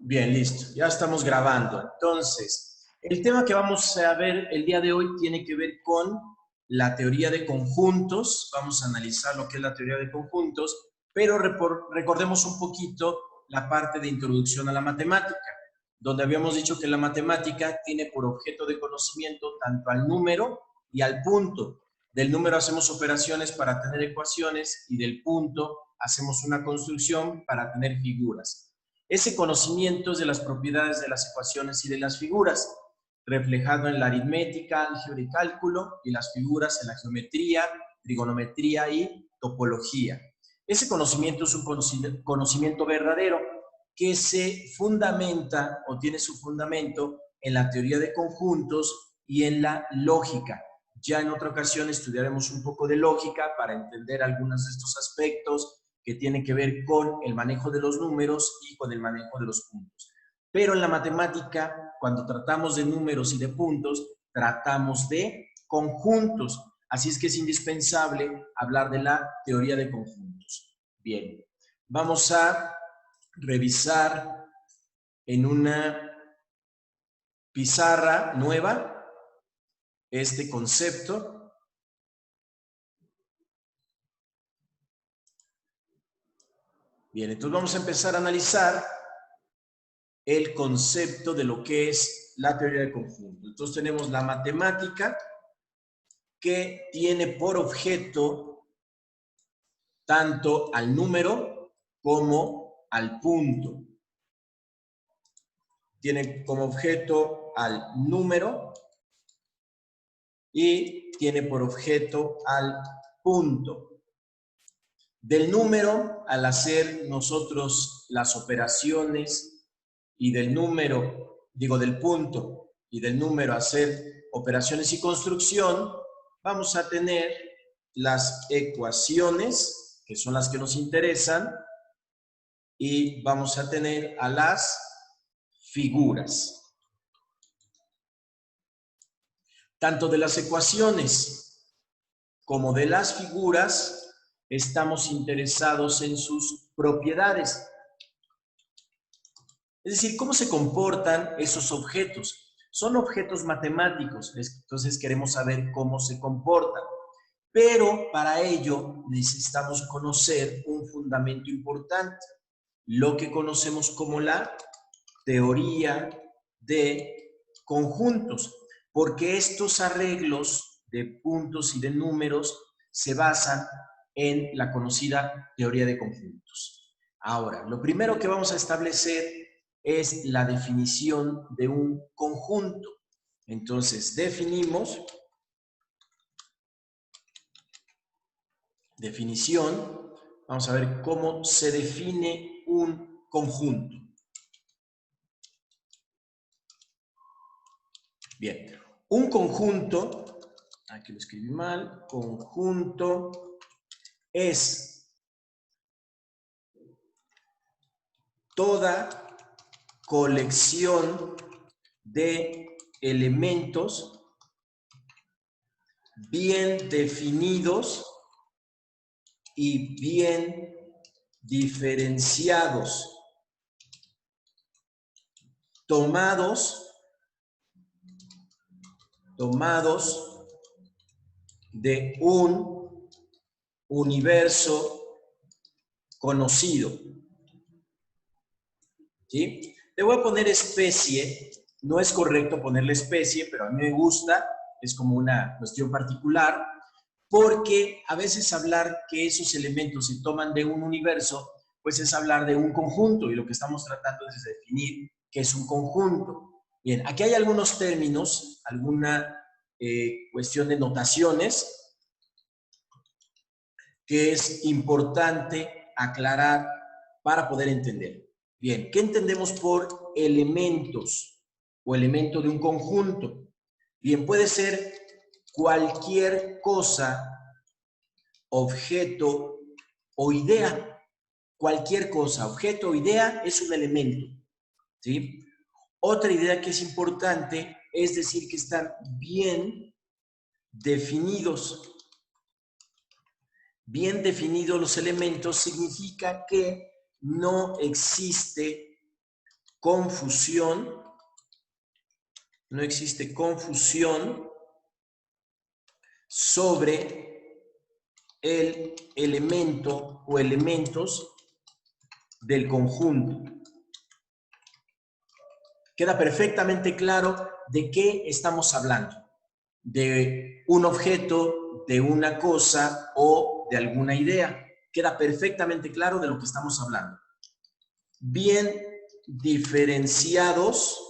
Bien, listo. Ya estamos grabando. Entonces, el tema que vamos a ver el día de hoy tiene que ver con la teoría de conjuntos. Vamos a analizar lo que es la teoría de conjuntos, pero recordemos un poquito la parte de introducción a la matemática, donde habíamos dicho que la matemática tiene por objeto de conocimiento tanto al número y al punto. Del número hacemos operaciones para tener ecuaciones y del punto hacemos una construcción para tener figuras. Ese conocimiento es de las propiedades de las ecuaciones y de las figuras, reflejado en la aritmética, álgebra y cálculo, y las figuras en la geometría, trigonometría y topología. Ese conocimiento es un conocimiento verdadero que se fundamenta o tiene su fundamento en la teoría de conjuntos y en la lógica. Ya en otra ocasión estudiaremos un poco de lógica para entender algunos de estos aspectos que tienen que ver con el manejo de los números y con el manejo de los puntos. Pero en la matemática, cuando tratamos de números y de puntos, tratamos de conjuntos. Así es que es indispensable hablar de la teoría de conjuntos. Bien, vamos a revisar en una pizarra nueva este concepto. Bien, entonces vamos a empezar a analizar el concepto de lo que es la teoría de conjuntos. Entonces tenemos la matemática que tiene por objeto tanto al número como al punto. Tiene como objeto al número y tiene por objeto al punto. Del número, al hacer nosotros las operaciones y del número, digo del punto y del número hacer operaciones y construcción, vamos a tener las ecuaciones, que son las que nos interesan, y vamos a tener a las figuras. Tanto de las ecuaciones como de las figuras estamos interesados en sus propiedades. Es decir, cómo se comportan esos objetos. Son objetos matemáticos, entonces queremos saber cómo se comportan. Pero para ello necesitamos conocer un fundamento importante, lo que conocemos como la teoría de conjuntos, porque estos arreglos de puntos y de números se basan en la conocida teoría de conjuntos. Ahora, lo primero que vamos a establecer es la definición de un conjunto. Entonces, definición, vamos a ver cómo se define un conjunto. Bien, un conjunto, aquí lo escribí mal, conjunto es toda colección de elementos bien definidos y bien diferenciados, tomados de un universo conocido. ¿Sí? Le voy a poner especie, no es correcto ponerle especie, pero a mí me gusta, es como una cuestión particular, porque a veces hablar que esos elementos se toman de un universo, pues es hablar de un conjunto, y lo que estamos tratando es de definir qué es un conjunto. Bien, aquí hay algunos términos, alguna cuestión de notaciones que es importante aclarar para poder entender. Bien, ¿qué entendemos por elementos o elemento de un conjunto? Bien, puede ser cualquier cosa, objeto o idea. Cualquier cosa, objeto o idea es un elemento. ¿Sí? Otra idea que es importante es decir que están bien definidos. Bien definidos los elementos significa que no existe confusión, no existe confusión sobre el elemento o elementos del conjunto. Queda perfectamente claro de qué estamos hablando. De un objeto, de una cosa o de alguna idea. Queda perfectamente claro de lo que estamos hablando. Bien diferenciados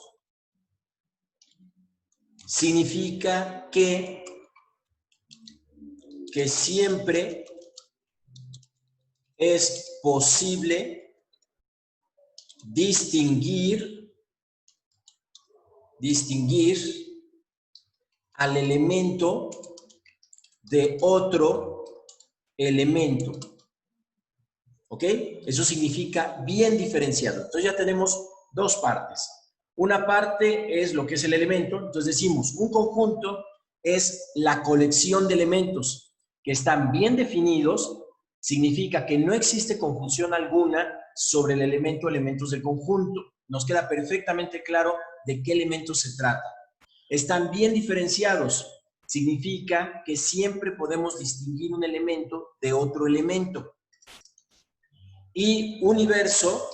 significa que siempre es posible distinguir al elemento de otro elemento. ¿Ok? Eso significa bien diferenciado. Entonces ya tenemos dos partes. Una parte es lo que es el elemento. Entonces decimos, un conjunto es la colección de elementos que están bien definidos. Significa que no existe confusión alguna sobre el elemento o elementos del conjunto. Nos queda perfectamente claro de qué elementos se trata. Están bien diferenciados. Significa que siempre podemos distinguir un elemento de otro elemento. Y universo,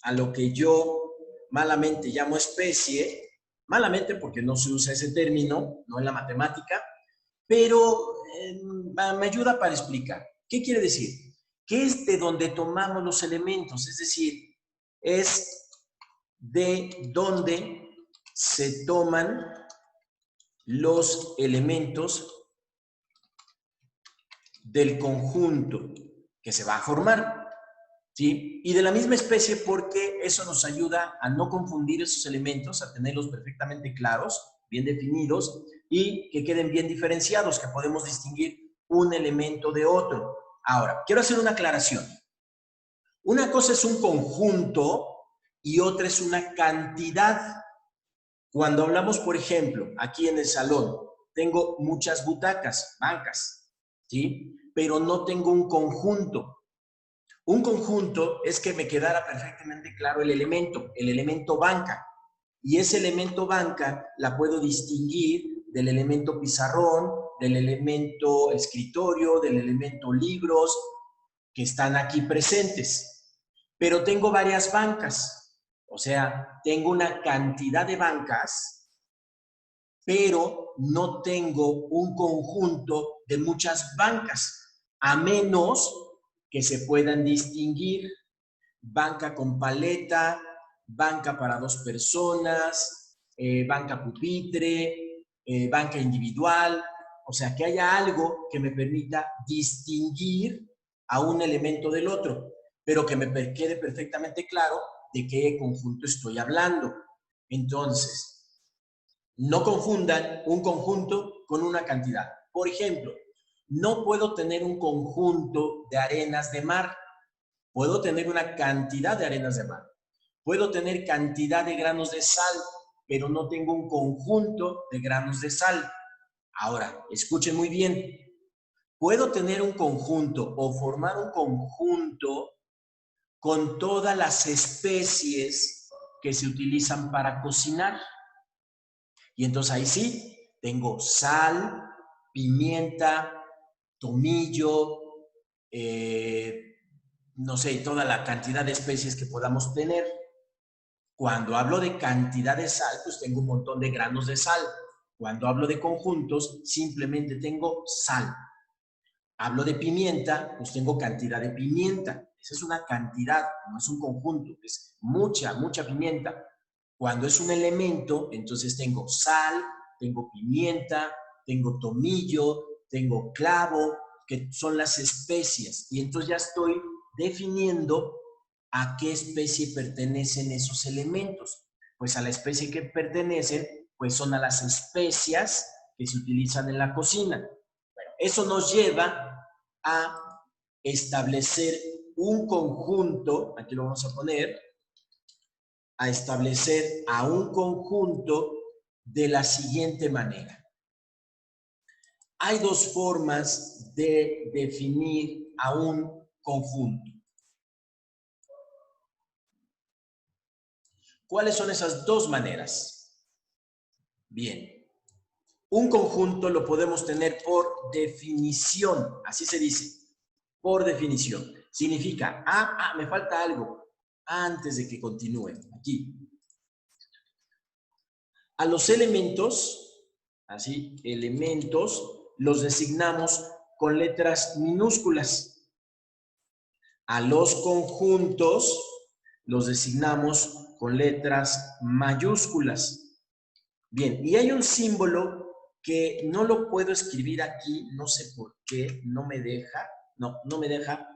a lo que yo malamente llamo especie, malamente porque no se usa ese término, no en la matemática, pero me ayuda para explicar. ¿Qué quiere decir? Que es de donde tomamos los elementos, es decir, es de donde se toman los elementos del conjunto que se va a formar, ¿sí? Y de la misma especie porque eso nos ayuda a no confundir esos elementos, a tenerlos perfectamente claros, bien definidos y que queden bien diferenciados, que podemos distinguir un elemento de otro. Ahora, quiero hacer una aclaración. Una cosa es un conjunto y otra es una cantidad. Cuando hablamos, por ejemplo, aquí en el salón, tengo muchas butacas, bancas, ¿sí? Pero no tengo un conjunto. Un conjunto es que me quedara perfectamente claro el elemento banca. Y ese elemento banca la puedo distinguir del elemento pizarrón, del elemento escritorio, del elemento libros, que están aquí presentes. Pero tengo varias bancas, o sea, tengo una cantidad de bancas, pero no tengo un conjunto de muchas bancas, a menos que se puedan distinguir banca con paleta, banca para dos personas, banca pupitre, banca individual, o sea, que haya algo que me permita distinguir a un elemento del otro, pero que me quede perfectamente claro de qué conjunto estoy hablando. Entonces, no confundan un conjunto con una cantidad. Por ejemplo, no puedo tener un conjunto de arenas de mar. Puedo tener una cantidad de arenas de mar. Puedo tener cantidad de granos de sal, pero no tengo un conjunto de granos de sal. Ahora, escuchen muy bien. Puedo tener un conjunto o formar un conjunto con todas las especies que se utilizan para cocinar. Y entonces ahí sí, tengo sal, pimienta, tomillo, no sé, toda la cantidad de especies que podamos tener. Cuando hablo de cantidad de sal, pues tengo un montón de granos de sal. Cuando hablo de conjuntos, simplemente tengo sal. Hablo de pimienta, pues tengo cantidad de pimienta. Esa es una cantidad, no es un conjunto, es mucha, mucha pimienta. Cuando es un elemento, entonces tengo sal, tengo pimienta, tengo tomillo, tengo clavo, que son las especies. Y entonces ya estoy definiendo a qué especie pertenecen esos elementos. Pues a la especie que pertenecen, pues son a las especias que se utilizan en la cocina. Bueno, eso nos lleva a establecer un conjunto, aquí lo vamos a poner, a establecer a un conjunto de la siguiente manera. Hay dos formas de definir a un conjunto. ¿Cuáles son esas dos maneras? Bien, un conjunto lo podemos tener por definición, así se dice, por definición. Significa, me falta algo antes de que continúe, aquí. A los elementos, así, elementos, los designamos con letras minúsculas. A los conjuntos los designamos con letras mayúsculas. Bien, y hay un símbolo que no lo puedo escribir aquí, no sé por qué, no me deja, no me deja,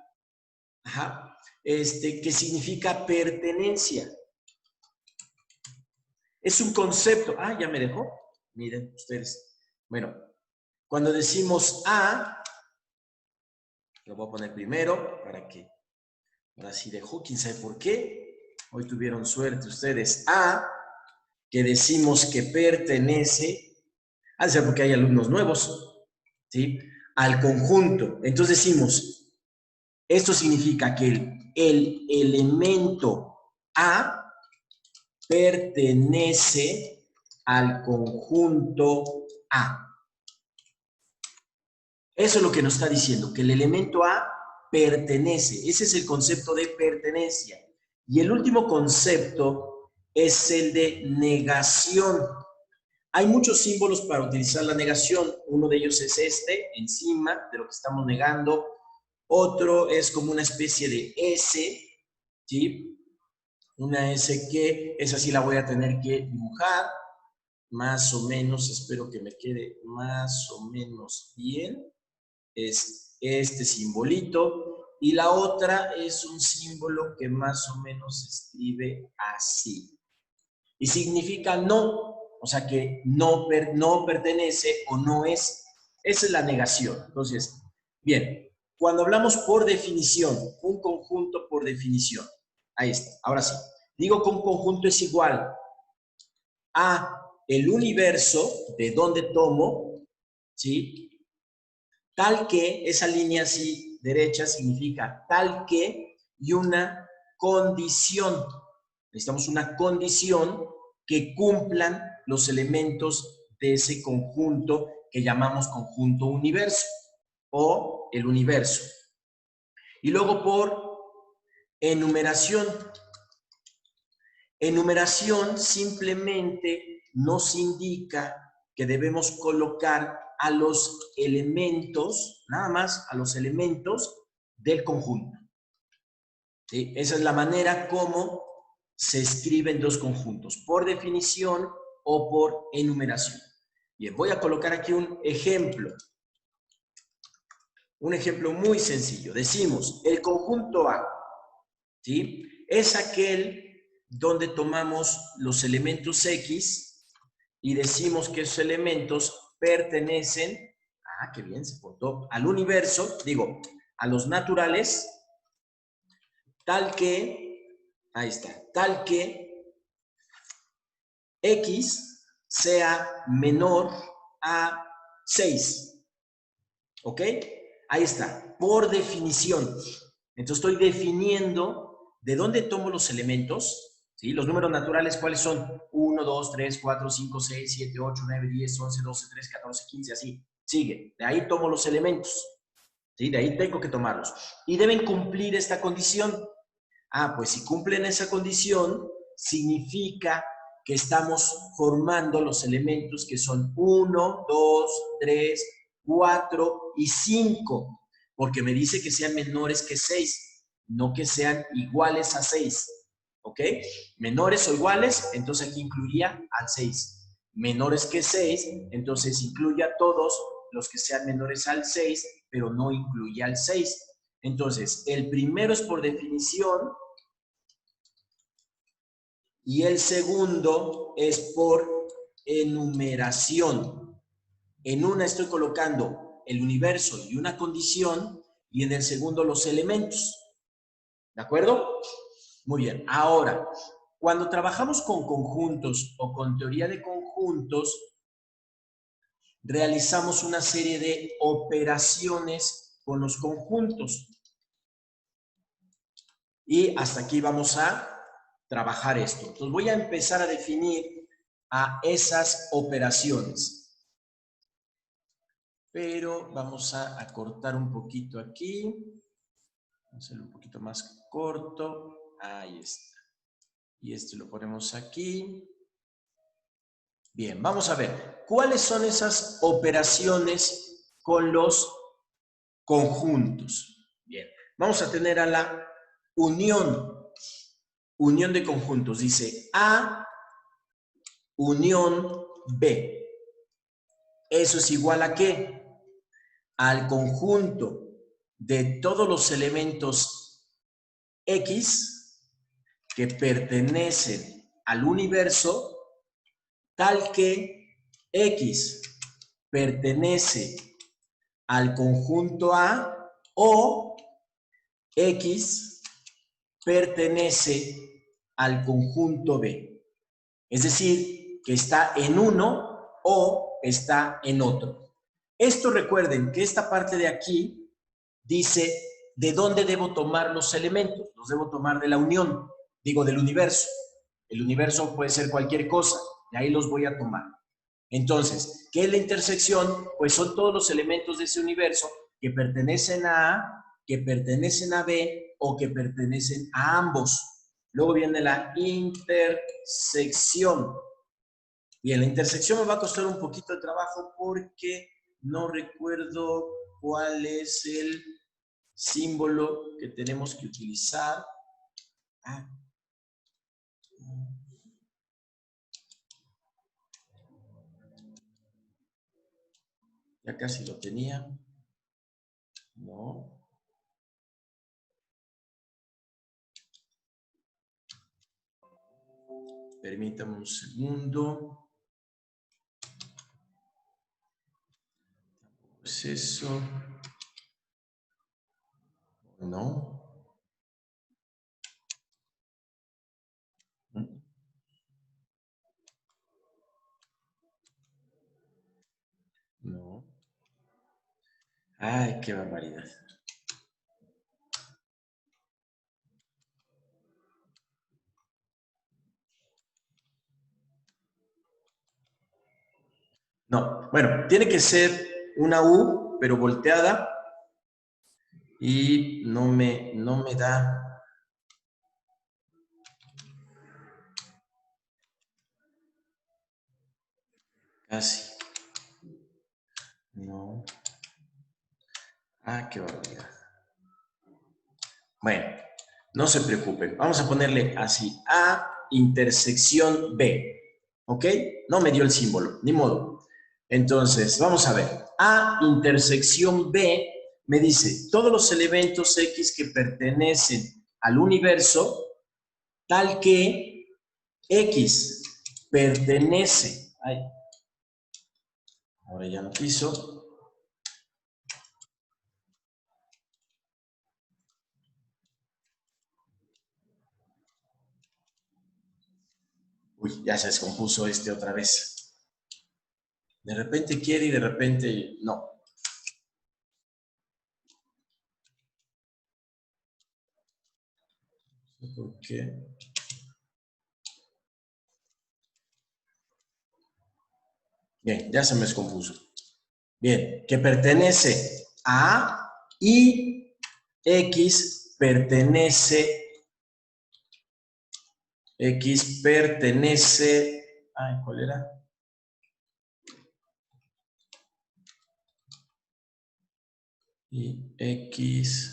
que significa pertenencia. Es un concepto, ya me dejó, miren ustedes. Bueno, cuando decimos A, lo voy a poner primero para que, ahora sí dejó, quién sabe por qué. Hoy tuvieron suerte ustedes. A, que decimos que pertenece, ha de ser porque hay alumnos nuevos, ¿sí? Al conjunto. Entonces decimos, esto significa que el elemento A pertenece al conjunto A. Eso es lo que nos está diciendo, que el elemento A pertenece. Ese es el concepto de pertenencia. Y el último concepto es el de negación. Hay muchos símbolos para utilizar la negación. Uno de ellos es este, encima de lo que estamos negando. Otro es como una especie de S, ¿sí? Una S que, esa sí la voy a tener que dibujar, más o menos, espero que me quede más o menos bien. Es este simbolito. Y la otra es un símbolo que más o menos se escribe así. Y significa no, o sea que no pertenece o no es. Esa es la negación. Entonces, bien, cuando hablamos por definición, un conjunto por definición. Ahí está, ahora sí. Digo que un conjunto es igual a el universo de donde tomo, ¿sí? Tal que, esa línea así derecha significa tal que y una condición. Necesitamos una condición que cumplan los elementos de ese conjunto que llamamos conjunto universo o el universo. Y luego por enumeración. Enumeración simplemente nos indica que debemos colocar a los elementos, nada más a los elementos del conjunto. ¿Sí? Esa es la manera como se escriben dos conjuntos, por definición o por enumeración. Bien, voy a colocar aquí un ejemplo. Un ejemplo muy sencillo. Decimos, el conjunto A, ¿sí? Es aquel donde tomamos los elementos X y decimos que esos elementos pertenecen, qué bien se portó, al universo, digo, a los naturales, tal que, ahí está, tal que X sea menor a 6. ¿Ok? Ahí está, por definición. Entonces estoy definiendo de dónde tomo los elementos, ¿sí? Los números naturales, ¿cuáles son? 1, 2, 3, 4, 5, 6, 7, 8, 9, 10, 11, 12, 13, 14, 15, así. Sigue. De ahí tomo los elementos. ¿Sí? De ahí tengo que tomarlos. Y deben cumplir esta condición. Pues si cumplen esa condición, significa que estamos formando los elementos que son 1, 2, 3, 4 y 5. Porque me dice que sean menores que 6, no que sean iguales a 6. ¿Ok? Menores o iguales, entonces aquí incluiría al 6. Menores que 6, entonces incluye a todos los que sean menores al 6, pero no incluye al 6. Entonces, el primero es por definición y el segundo es por enumeración. En una estoy colocando el universo y una condición y en el segundo los elementos. ¿De acuerdo? Muy bien. Ahora, cuando trabajamos con conjuntos o con teoría de conjuntos, realizamos una serie de operaciones con los conjuntos. Y hasta aquí vamos a trabajar esto. Entonces voy a empezar a definir a esas operaciones. Pero vamos a cortar un poquito aquí. Vamos a hacerlo un poquito más corto. Ahí está. Y este lo ponemos aquí. Bien, vamos a ver. ¿Cuáles son esas operaciones con los conjuntos? Bien, vamos a tener a la unión de conjuntos. Dice A unión B. ¿Eso es igual a qué? Al conjunto de todos los elementos X que pertenecen al universo, tal que X pertenece al conjunto A o X pertenece al conjunto B. Es decir, que está en uno o está en otro. Esto recuerden que esta parte de aquí dice de dónde debo tomar los elementos. Los debo tomar de la unión, digo del universo. El universo puede ser cualquier cosa, de ahí los voy a tomar. Entonces, ¿qué es la intersección? Pues son todos los elementos de ese universo que pertenecen a A, que pertenecen a B o que pertenecen a ambos. Luego viene la intersección. Bien, la intersección me va a costar un poquito de trabajo porque no recuerdo cuál es el símbolo que tenemos que utilizar. Ya casi lo tenía. No. Permítame un segundo. Pues eso. No. No. Ay, qué barbaridad. No, bueno, tiene que ser una U, pero volteada. Y no me da. Casi. No. Ah, qué barbaridad. Bueno, no se preocupen. Vamos a ponerle así. A intersección B. ¿Ok? No me dio el símbolo, ni modo. Entonces, vamos a ver. A intersección B me dice todos los elementos X que pertenecen al universo, tal que X pertenece. Ay, ahora ya no quiso. Uy, ya se descompuso este otra vez. De repente quiere y de repente no. ¿Por qué? Bien, ya se me descompuso. Bien, que pertenece a y X pertenece. X pertenece. Ay, ¿cuál era? Y X.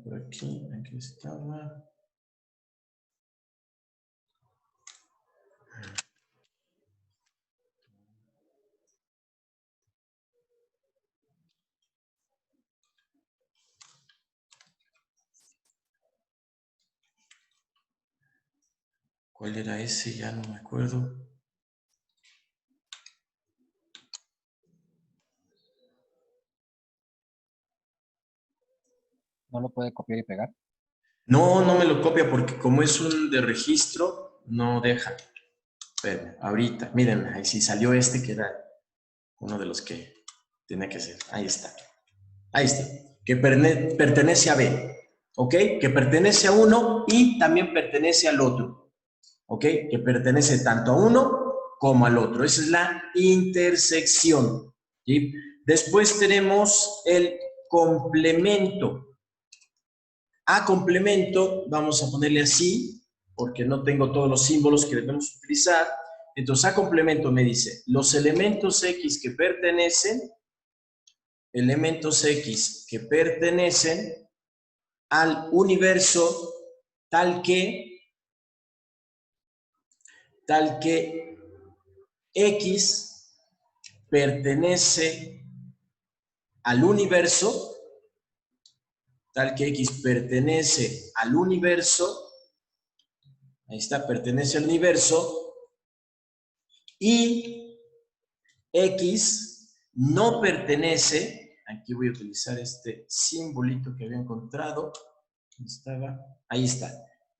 Por aquí estaba. ¿Cuál era ese? Ya no me acuerdo. ¿No lo puede copiar y pegar? No, no me lo copia porque como es un de registro, no deja. Pero ahorita, miren, ahí sí salió este que era uno de los que tenía que ser. Ahí está. Ahí está. pertenece a B, ¿ok? Que pertenece a uno y también pertenece al otro, ¿ok? Que pertenece tanto a uno como al otro. Esa es la intersección, ¿sí? Después tenemos el complemento. A complemento, vamos a ponerle así, porque no tengo todos los símbolos que debemos utilizar. Entonces, a complemento me dice, los elementos X que pertenecen al universo tal que X pertenece al universo, ahí está, pertenece al universo, y X no pertenece, aquí voy a utilizar este simbolito que había encontrado, ¿dónde estaba? Ahí está,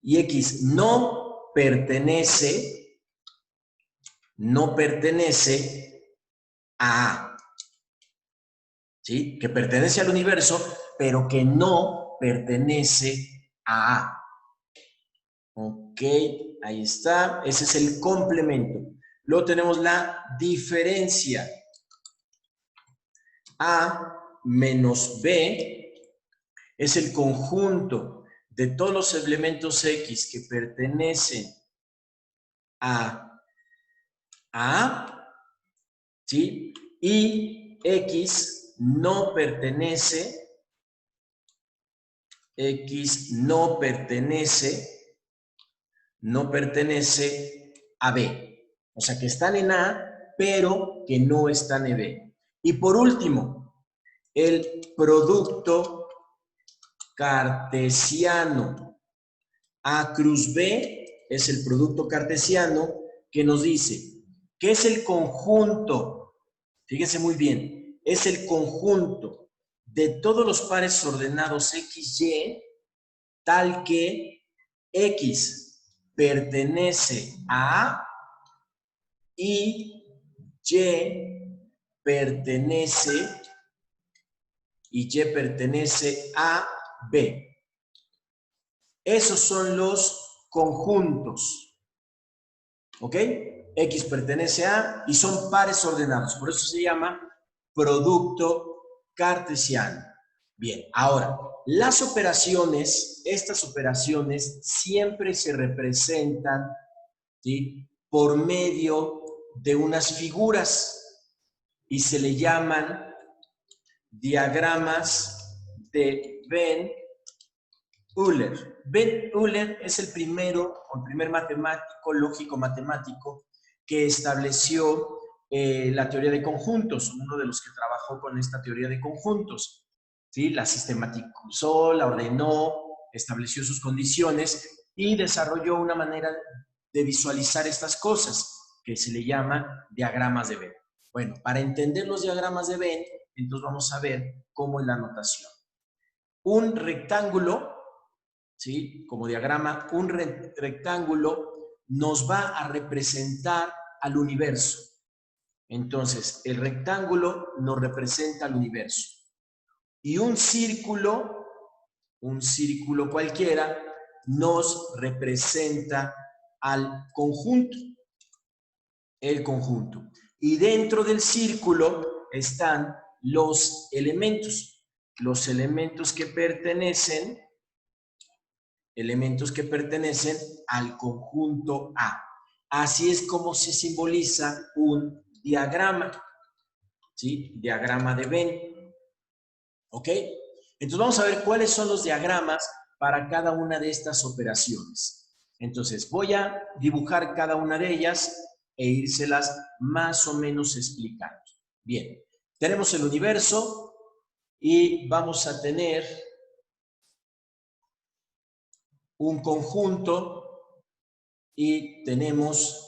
y X no pertenece a A, ¿sí? Que pertenece al universo, pero que no pertenece a A. Ok, ahí está, ese es el complemento. Luego tenemos la diferencia. A menos B es el conjunto de todos los elementos X que pertenecen a A, ¿sí? Y X no pertenece a B. O sea, que están en A, pero que no están en B. Y por último, el producto cartesiano. A cruz B es el producto cartesiano que nos dice que es el conjunto, fíjense muy bien, es el conjunto de todos los pares ordenados XY tal que X pertenece a A y pertenece Y pertenece a B. Esos son los conjuntos. ¿Ok? X pertenece a y son pares ordenados. Por eso se llama producto cartesiano. Bien, ahora, las operaciones, estas operaciones siempre se representan, ¿sí?, por medio de unas figuras y se le llaman diagramas de Venn-Euler. Venn-Euler es el primer matemático, lógico matemático, que estableció la teoría de conjuntos, uno de los que trabajó con esta teoría de conjuntos, ¿sí? La sistematizó, la ordenó, estableció sus condiciones y desarrolló una manera de visualizar estas cosas que se le llama diagramas de Venn. Bueno, para entender los diagramas de Venn, entonces vamos a ver cómo es la notación. Un rectángulo, ¿sí?, como diagrama, un rectángulo nos va a representar al universo. Entonces, el rectángulo nos representa al universo. Y un círculo cualquiera, nos representa al conjunto, el conjunto. Y dentro del círculo están los elementos que pertenecen al conjunto A. Así es como se simboliza un diagrama, ¿sí? Diagrama de Venn. ¿Ok? Entonces vamos a ver cuáles son los diagramas para cada una de estas operaciones. Entonces voy a dibujar cada una de ellas e írselas más o menos explicando. Bien, tenemos el universo y vamos a tener un conjunto y tenemos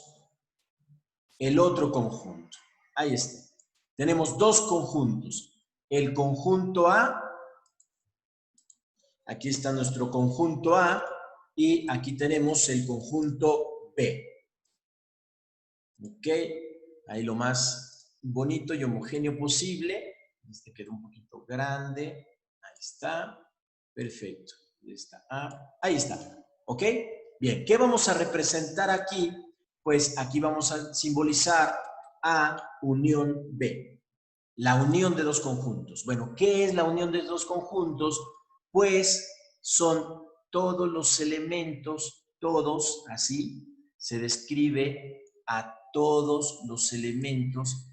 el otro conjunto. Ahí está. Tenemos dos conjuntos. El conjunto A, aquí está nuestro conjunto A, y aquí tenemos el conjunto B. Ok, ahí lo más bonito y homogéneo posible. Este quedó un poquito grande. Ahí está. Perfecto. Ahí está A. Ahí está. ¿Ok? Bien, ¿qué vamos a representar aquí? Pues aquí vamos a simbolizar A unión B. La unión de dos conjuntos. Bueno, ¿qué es la unión de dos conjuntos? Pues son todos los elementos, todos, así se describe a todos los elementos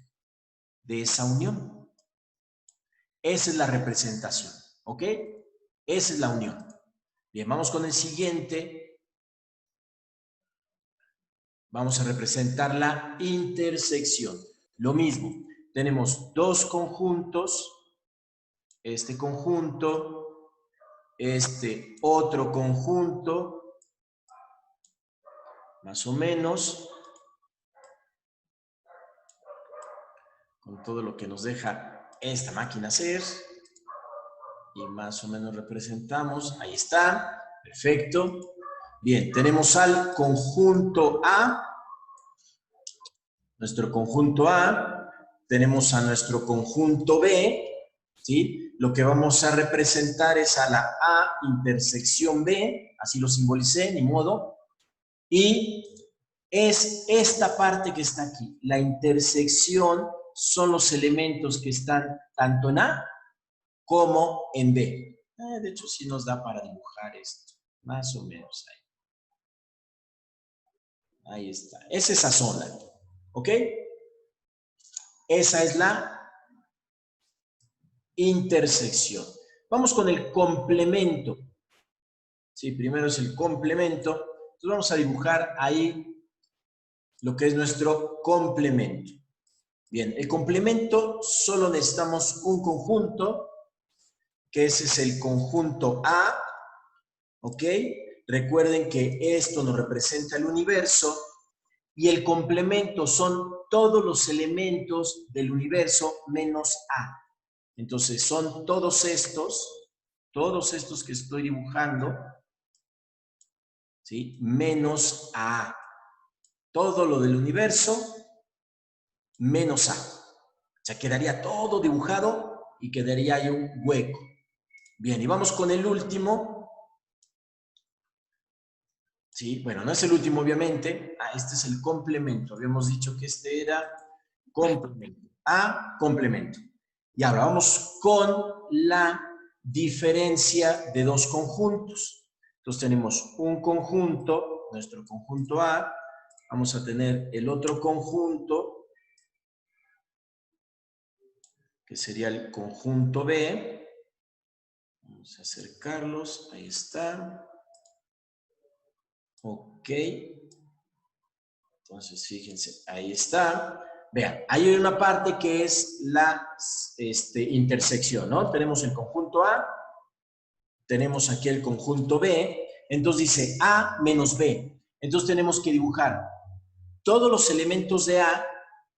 de esa unión. Esa es la representación, ¿ok? Esa es la unión. Bien, vamos con el siguiente. Vamos a representar la intersección. Lo mismo, tenemos dos conjuntos, este conjunto, este otro conjunto, más o menos, con todo lo que nos deja esta máquina hacer, y más o menos representamos, ahí está, perfecto. Bien, tenemos al conjunto A, nuestro conjunto A, tenemos a nuestro conjunto B, ¿sí? Lo que vamos a representar es a la A intersección B, así lo simbolicé, ni modo, y es esta parte que está aquí. La intersección son los elementos que están tanto en A como en B. De hecho, sí nos da para dibujar esto, más o menos ahí. Ahí está. Es esa zona, ¿ok? Esa es la intersección. Vamos con el complemento. Sí, primero es el complemento. Entonces vamos a dibujar ahí lo que es nuestro complemento. Bien, el complemento solo necesitamos un conjunto, que ese es el conjunto A, ¿ok? Recuerden que esto nos representa el universo y el complemento son todos los elementos del universo menos A. Entonces son todos estos que estoy dibujando, ¿sí? Menos A. Todo lo del universo menos A. O sea, quedaría todo dibujado y quedaría ahí un hueco. Bien, y vamos con el último. Sí, bueno, no es el último, obviamente. Este es el complemento. Habíamos dicho que este era complemento. A, complemento. Y ahora vamos con la diferencia de dos conjuntos. Entonces tenemos un conjunto, nuestro conjunto A. Vamos a tener el otro conjunto, que sería el conjunto B. Vamos a acercarlos. Ahí está. Ok. Entonces, fíjense, ahí está. Vean, ahí hay una parte que es la intersección, ¿no? Tenemos el conjunto A, tenemos aquí el conjunto B, entonces dice A menos B. Entonces tenemos que dibujar todos los elementos de A,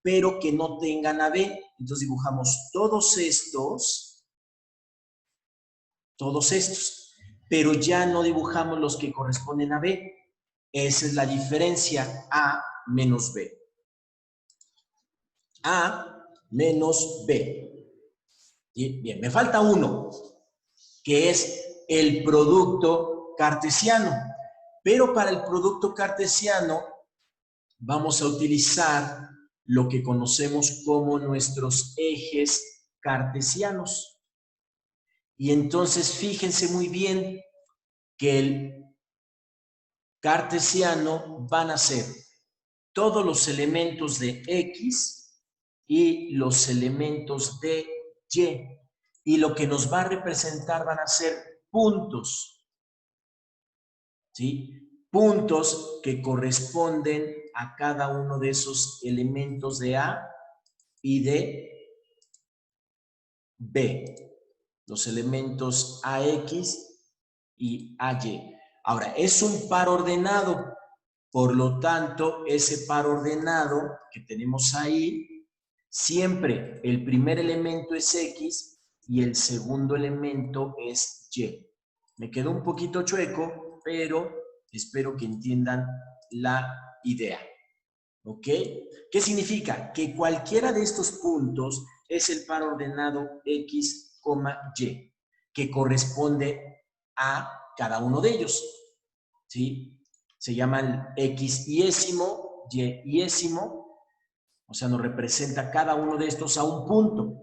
pero que no tengan a B. Entonces dibujamos todos estos, pero ya no dibujamos los que corresponden a B. Esa es la diferencia, A menos B. A menos B. Bien, me falta uno, que es el producto cartesiano. Pero para el producto cartesiano vamos a utilizar lo que conocemos como nuestros ejes cartesianos. Y entonces fíjense muy bien que el cartesiano van a ser todos los elementos de X y los elementos de Y. Y lo que nos va a representar van a ser puntos, ¿sí? Puntos que corresponden a cada uno de esos elementos de A y de B. Los elementos AX y AY. Ahora, es un par ordenado. Por lo tanto, ese par ordenado que tenemos ahí, siempre el primer elemento es X y el segundo elemento es Y. Me quedó un poquito chueco, pero espero que entiendan la idea. ¿Ok? ¿Qué significa? Que cualquiera de estos puntos es el par ordenado X, Y. que corresponde a cada uno de ellos, ¿sí? Se llaman X iésimo, Y iésimo, o sea, nos representa cada uno de estos a un punto,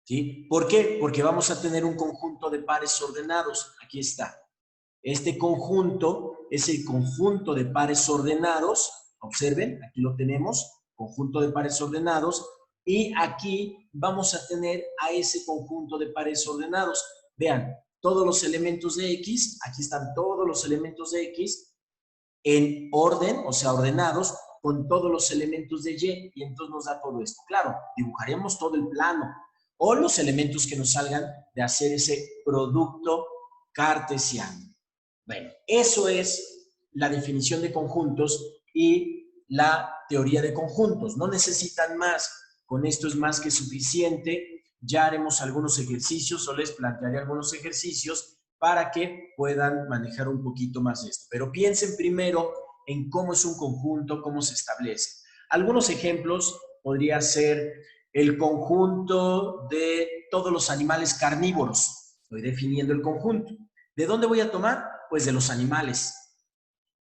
¿sí? ¿Por qué? Porque vamos a tener un conjunto de pares ordenados. Aquí está. Este conjunto es el conjunto de pares ordenados. Observen, aquí lo tenemos, conjunto de pares ordenados. Y aquí vamos a tener a ese conjunto de pares ordenados. Vean, todos los elementos de X, aquí están todos los elementos de X en orden, o sea, ordenados, con todos los elementos de Y, y entonces nos da todo esto. Claro, dibujaremos todo el plano, o los elementos que nos salgan de hacer ese producto cartesiano. Bueno, eso es la definición de conjuntos y la teoría de conjuntos. No necesitan más, con esto es más que suficiente. Ya haremos algunos ejercicios o les plantearé algunos ejercicios para que puedan manejar un poquito más esto. Pero piensen primero en cómo es un conjunto, cómo se establece. Algunos ejemplos podría ser el conjunto de todos los animales carnívoros. Estoy definiendo el conjunto. ¿De dónde voy a tomar? Pues de los animales.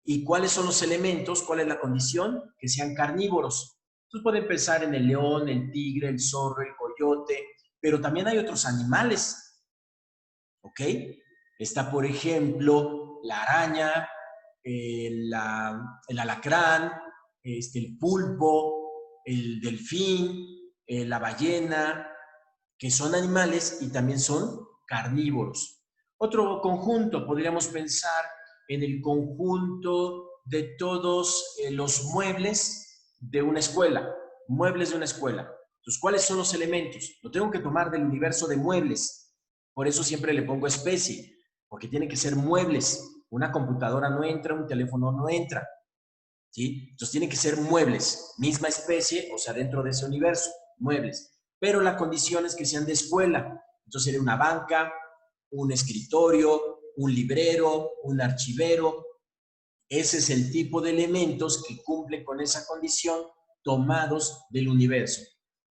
¿Y cuáles son los elementos? ¿Cuál es la condición? Que sean carnívoros. Entonces pueden pensar en el león, el tigre, el zorro, el coyote, pero también hay otros animales, ¿ok? Está, por ejemplo, la araña, el alacrán, el pulpo, el delfín, la ballena, que son animales y también son carnívoros. Otro conjunto, podríamos pensar en el conjunto de todos los muebles de una escuela, muebles de una escuela. Entonces, ¿cuáles son los elementos? Lo tengo que tomar del universo de muebles. Por eso siempre le pongo especie, porque tiene que ser muebles. Una computadora no entra, un teléfono no entra, ¿sí? Entonces tiene que ser muebles, misma especie, o sea, dentro de ese universo, muebles. Pero la condición es que sean de escuela. Entonces sería una banca, un escritorio, un librero, un archivero. Ese es el tipo de elementos que cumplen con esa condición tomados del universo.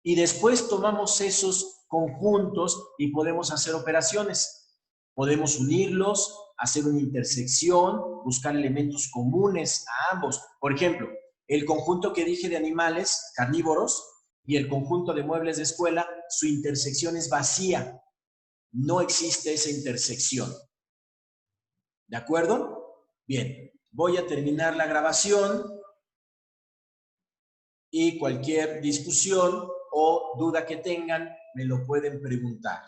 Y después tomamos esos conjuntos y podemos hacer operaciones. Podemos unirlos, hacer una intersección, buscar elementos comunes a ambos. Por ejemplo, el conjunto que dije de animales carnívoros y el conjunto de muebles de escuela, su intersección es vacía. No existe esa intersección. ¿De acuerdo? Bien, voy a terminar la grabación y cualquier discusión o duda que tengan me lo pueden preguntar.